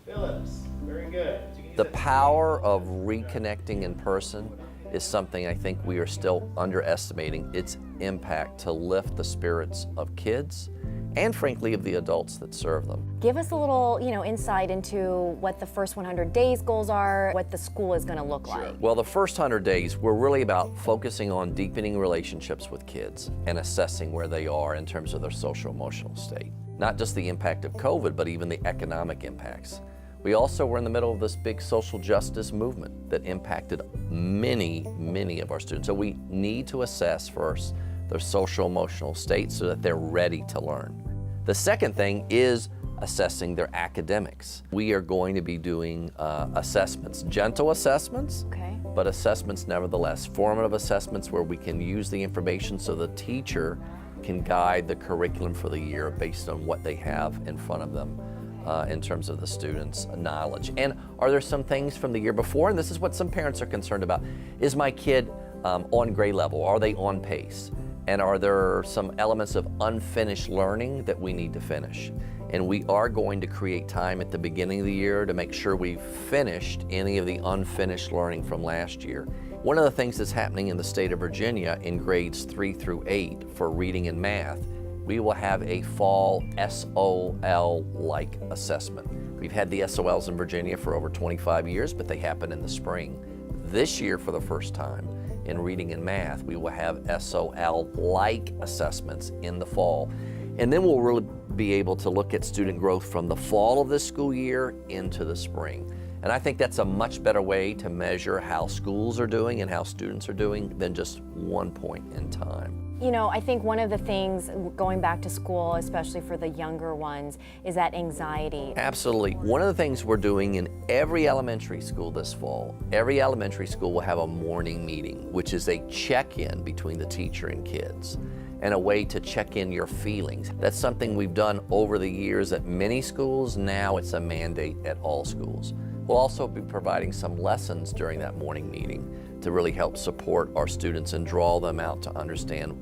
Phillips. Very good. The power of reconnecting in person is something I think we are still underestimating its impact to lift the spirits of kids and frankly of the adults that serve them. Give us a little, insight into what the first 100 days goals are, what the school is going to look like. Well, the first 100 days, we're really about focusing on deepening relationships with kids and assessing where they are in terms of their social emotional state. Not just the impact of COVID, but even the economic impacts. We also were in the middle of this big social justice movement that impacted many of our students. So we need to assess first their social emotional state so that they're ready to learn. The second thing is assessing their academics. We are going to be doing assessments, gentle assessments, but assessments nevertheless, formative assessments where we can use the information so the teacher can guide the curriculum for the year based on what they have in front of them in terms of the students' knowledge. And are there some things from the year before, and this is what some parents are concerned about, is my kid on grade level? Are they on pace? And are there some elements of unfinished learning that we need to finish? And we are going to create time at the beginning of the year to make sure we've finished any of the unfinished learning from last year. One of the things that's happening in the state of Virginia in grades 3 through 8 for reading and math, we will have a fall SOL-like assessment. We've had the SOLs in Virginia for over 25 years, but they happen in the spring. This year, for the first time, in reading and math, we will have SOL-like assessments in the fall. And then we'll really be able to look at student growth from the fall of this school year into the spring. And I think that's a much better way to measure how schools are doing and how students are doing than just one point in time. I think one of the things going back to school, especially for the younger ones, is that anxiety. Absolutely. One of the things we're doing in every elementary school this fall, every elementary school will have a morning meeting, which is a check-in between the teacher and kids, and a way to check in your feelings. That's something we've done over the years at many schools. Now it's a mandate at all schools. We'll also be providing some lessons during that morning meeting to really help support our students and draw them out to understand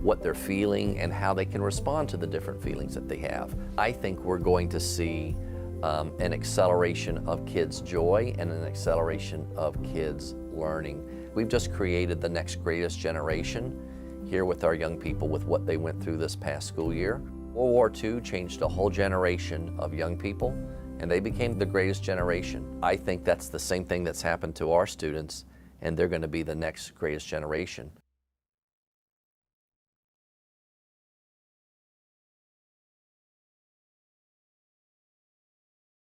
what they're feeling and how they can respond to the different feelings that they have. I think we're going to see an acceleration of kids' joy and an acceleration of kids' learning. We've just created the next greatest generation here with our young people with what they went through this past school year. World War II changed a whole generation of young people, and they became the greatest generation. I think that's the same thing that's happened to our students, and they're going to be the next greatest generation.